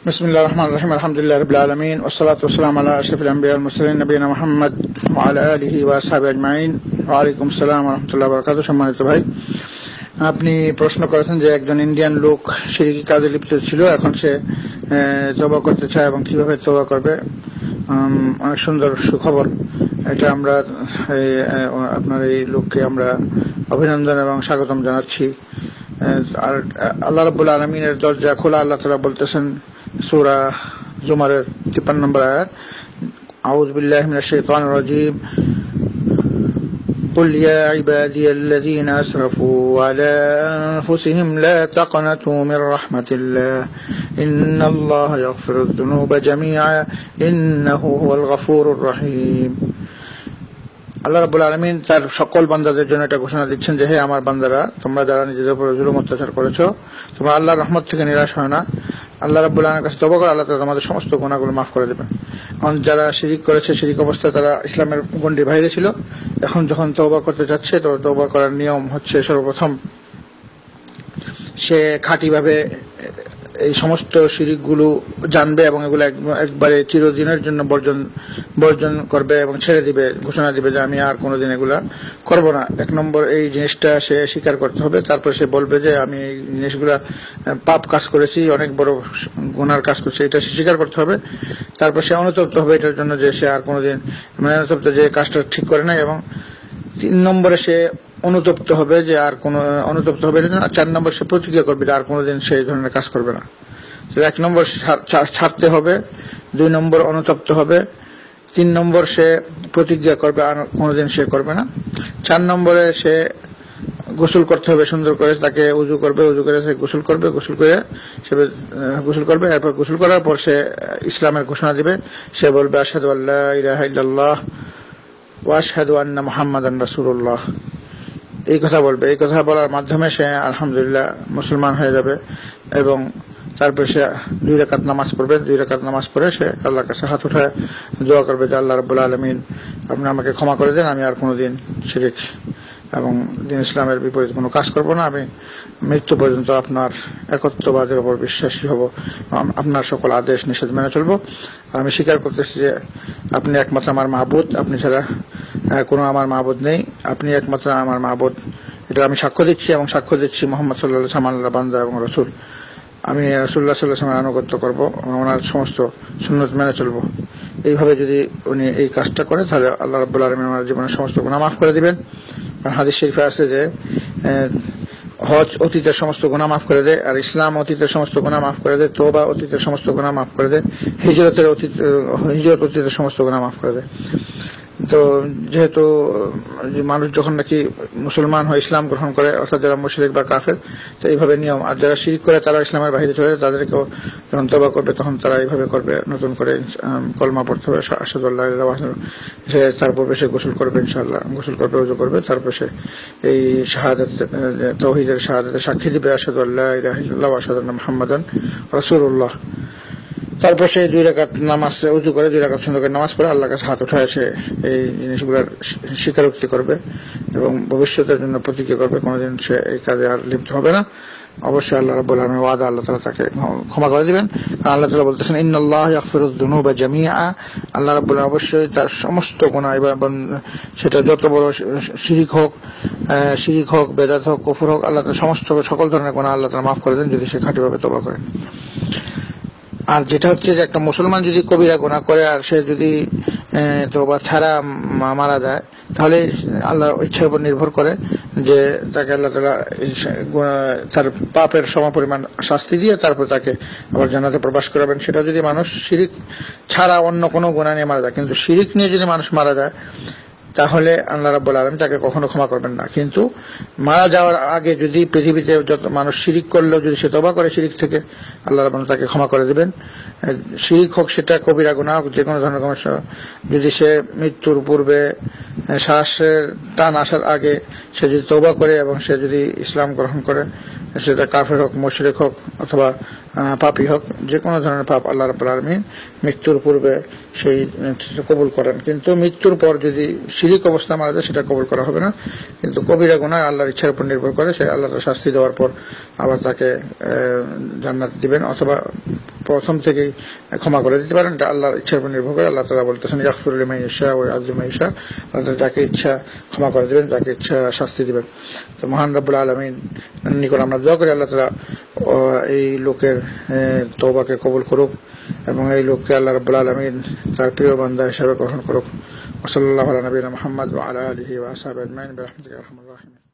بسم الله الرحمن الرحيم الحمد لله رب العالمين والصلاة والسلام على أشرف الأنبياء والمرسلين نبينا محمد وعلى آله وأصحابه أجمعين وعليكم السلام ورحمة الله وبركاته। সম্মানিত ভাই, আপনি প্রশ্ন করেছেন যে একজন ইন্ডিয়ান লোক শিরকি কাজে লিপ্ত ছিল, এখন সে তওবা করতে চায় এবং কিভাবে তওবা করবে। অনেক সুন্দর সুখবর এটা। আমরা আপনার এই লোককে আমরা অভিনন্দন এবং স্বাগতম জানাচ্ছি। আর আল্লাহ রাব্বুল আলামিনের দরজা খোলা। আল্লাহ তাআলা বলতেছেন সূরা জুমারের 53 নম্বর আয়াত, আউযু বিল্লাহি মিনাশ শাইতানির রাজীম, قل يا عبادي الذين أسرفوا على أنفسهم لا تقنطوا من رحمة الله إن الله يغفر الذنوب جميعا إنه هو الغفور الرحيم। আল্লাহ রাব্বুল আলামিন তার সকল বান্দাদের জন্য এটা ঘোষণা দিচ্ছেন যে হে আমার বান্দারা, তোমরা যারা নিজেদের উপর জুলুম অত্যাচার করেছো, তোমরা আল্লাহর রহমত থেকে নিরাশ হয় না। আল্লাহ রাব্বুল আলামিনের কাছে তওবা করো, আল্লাহ তাআলা তোমাদের সমস্ত গুনাহগুলো মাফ করে দেবেন। এখন যারা শিরক করেছে, শিরক অবস্থায় তারা ইসলামের গণ্ডির বাইরে ছিল, এখন যখন তওবা করতে যাচ্ছে তো তওবা করার নিয়ম হচ্ছে সর্বপ্রথম সে খাঁটিভাবে এই সমস্ত শিরকগুলো জানবে এবং এগুলো একবারে চিরদিনের জন্য বর্জন করবে এবং ছেড়ে দিবে, ঘোষণা দিবে যে আমি আর কোনোদিন এগুলা করব না। এক নম্বর এই জিনিসটা সে স্বীকার করতে হবে। তারপর সে বলবে যে আমি এই জিনিসগুলা পাপ কাজ করেছি, অনেক বড় গুনার কাজ করছি, এটা সে স্বীকার করতে হবে। তারপর সে অনুতপ্ত হবে এটার জন্য যে সে আর কোনোদিন অনুতপ্ত যে কাজটা ঠিক করে নাই। এবং 3 নম্বরে সে অনুতপ্ত হবে যে আর কোন অনুতপ্ত হবে না। 4 নম্বর সে প্রতিজ্ঞা করবে যে আর কোনোদিন সেই ধরনের কাজ করবে না। 1 নম্বর ছাড়তে হবে, 2 নম্বর অনুতপ্ত হবে, 3 নম্বর সে প্রতিজ্ঞা করবে আর কোনোদিন সে করবে না। 4 নম্বরে সে গোসল করতে হবে সুন্দর করে, তাকে উযু করবে, উযু করে সে গোসল করবে, এরপর গোসল করার পর সে ইসলামের ঘোষণা দিবে। সে বলবে আশহাদু আল্লা ইলাহা ইল্লাল্লাহ ওয়া আশহাদু আন্না মুহাম্মাদান রাসূলুল্লাহ। এই কথা বলবে। এই কথা বলার মাধ্যমে সে আলহামদুলিল্লাহ মুসলমান হয়ে যাবে। এবং তারপর সে 2 রাকাত নামাজ পড়বে। 2 রাকাত নামাজ পড়ে সে আল্লাহর কাছে হাত উঠায় দোয়া করবে যে আল্লাহ রাব্বুল আলামিন আপনি আমাকে ক্ষমা করে দেন, আমি আর কোনোদিন শিরক এবং দ্বীন ইসলামের বিপরীত কোনো কাজ করব না। আমি মৃত্যু পর্যন্ত আপনার একত্ববাদের উপর বিশ্বাসী হব, আপনার সকল আদেশ নিষেধ মেনে চলব। আমি স্বীকার করতেছি যে আপনি একমাত্র আমার মাহবুদ, আপনি ছাড়া কোনো আমার মাহবুদ নেই, আপনি একমাত্র আমার মাহবুদ। এটা আমি সাক্ষ্য দিচ্ছি এবং সাক্ষ্য দিচ্ছি মুহাম্মদ সাল্লাল্লাহু আলাইহি ওয়াসাল্লাম আল্লাহর বান্দা এবং রাসূল। আমি রাসূলুল্লাহ সাল্লাল্লাহু আলাইহি ওয়াসাল্লামের আনুগত্য করব, ওনার সমস্ত সুন্নাত মেনে চলব। এইভাবে যদি উনি এই কাজটা করে তাহলে আল্লাহ রাব্বুল আলামিন ওনার জীবনের সমস্ত গুনাহ মাফ করে দিবেন। কারণ হাদিস শরীফে আছে যে হজ অতীতের সমস্ত গুনাহ মাফ করে দেয়, আর ইসলাম অতীতের সমস্ত গুনাহ মাফ করে দেয়, তওবা অতীতের সমস্ত গুনাহ মাফ করে দেয়, হিজরত অতীতের সমস্ত গুনাহ মাফ করে দেয়। তো যেহেতু মানুষ যখন নাকি মুসলমান হয়, ইসলাম গ্রহণ করে, অর্থাৎ যারা মুশরিক বা কাফের, তো এইভাবে নিয়ম। আর যারা শিরক করে তারা ইসলামের বাইরে চলে যায়, তাদেরকেও যখন তওবা করবে তখন তারা এইভাবে করবে, নতুন করে কলমা পড়তে হবে, আশহাদু আল্লা ইলাহা ইল্লাল্লাহ, সে তারপর সে গোসল করবে, ইনশাআল্লাহ গোসল করবে, ওযু করবে, তারপর সে এই শাহাদাত তাওহীদের শাহাদাতে সাক্ষী দিবে, আশহাদু আল্লা ইলাহা ইল্লাল্লাহ ওয়া আশহাদু আন্না মুহাম্মাদান রাসূলুল্লাহ। তারপর সে 2 রাকাত নামাজ উযু করে 2 রাকাত সুন্দর করে নামাজ পড়ে আল্লাহর কাছে হাত উঠায় সে এই জিনিসগুলোর স্বীকারোক্তি করবে এবং ভবিষ্যতের জন্য প্রতিজ্ঞা করবে কোনোদিন সে এই কাজে আর লিপ্ত হবে না। অবশ্যই আল্লাহ রাব্বুল আলামিনের ওয়াদা, আল্লাহ তাআলা তাকে ক্ষমা করে দিবেন। কারণ আল্লাহ তাআলা বলতেছেন ইন্নাল্লাহা ইয়াগফিরুয যুনুবা জামিআ, আল্লাহ রাব্বুল আলামিন অবশ্যই তার সমস্ত গুনাহ, সেটা যত বড় শিরক হোক, বেদাত হোক, কুফর হোক, আল্লাহ তাআলা সমস্ত সকল ধরনের গুনাহ আল্লাহ তাআলা মাফ করে দেন যদি সে খাঁটিভাবে তওবা করে। আর যেটা হচ্ছে যে একটা মুসলমান যদি কবিরা গুনাহ করে আর সে যদি তওবা ছাড়া মারা যায়, তাহলে আল্লাহর ইচ্ছার উপর নির্ভর করে যে তাকে আল্লাহ তাআলা তার পাপের সমপরিমাণ শাস্তি দিয়ে তারপর তাকে আবার জান্নাতে প্রবেশ করাবেন। সেটা যদি মানুষ শিরক ছাড়া অন্য কোনো গুনাহ নিয়ে মারা যায়। কিন্তু শিরক নিয়ে যদি মানুষ মারা যায় তাহলে আল্লাহ রাব্বুল আলামিন তাকে কখনো ক্ষমা করবেন না। কিন্তু মারা যাওয়ার আগে যদি পৃথিবীতে যত মানুষ শিরক করলেও যদি সে তওবা করে শিরক থেকে, আল্লাহ রাব্বুল তাকে ক্ষমা করে দিবেন। শিরক হোক সেটা কবিরা গুনাহ হোক, যে কোনো ধরনের সমস্যা, যদি সে মৃত্যুর পূর্বে শ্বাসের টান আসার আগে সে যদি তওবা করে এবং সে যদি ইসলাম গ্রহণ করে, সেটা কাফের হোক, মুশরিক হোক অথবা পাপী হোক, যে কোনো ধরনের পাপ আল্লাহ রাব্বুল আলামিন মৃত্যুর পূর্বে সেই কবুল করেন, কিন্তু মৃত্যুর পর যদি শিরিক অবস্থা মারা যায় সেটা কবুল করা হবে না। কিন্তু কবিরা গুনাহ আল্লাহর ইচ্ছার উপর নির্ভর করে, সে আল্লাহ তাআলা শাস্তি দেওয়ার পর আবার তাকে জান্নাত দিবেন, অথবা প্রথম থেকেই ক্ষমা করে দিতে পারেন, এটা আল্লাহর ইচ্ছার উপর নির্ভর করে। আল্লাহ তাআলা বলতেছেন ইয়াগফিরু লিমান ইয়াশা ওয়া ইউআযযিবু মান ইয়াশা, আল্লাহ যাকে ইচ্ছা ক্ষমা করে দিবেন, যাকে ইচ্ছা শাস্তি দিবেন। তো মহান রব্বুল আলামিন নিকট আমরা দোয়া করি আল্লাহ তাআলা এই লোকের তওবাকে কবুল করুক এবং এই লোককে আল্লাহ রাব্বুল আলামিন তার প্রিয় বান্দা হিসেবে গ্রহণ করুক। ওয়া সাল্লাল্লাহু আলা নবিয়িনা মুহাম্মদ ওয়া আলা আলিহি ওয়া আসহাবিহি আজমাইন বিরহমাতিকা ইয়া আরহামার রাহিমিন।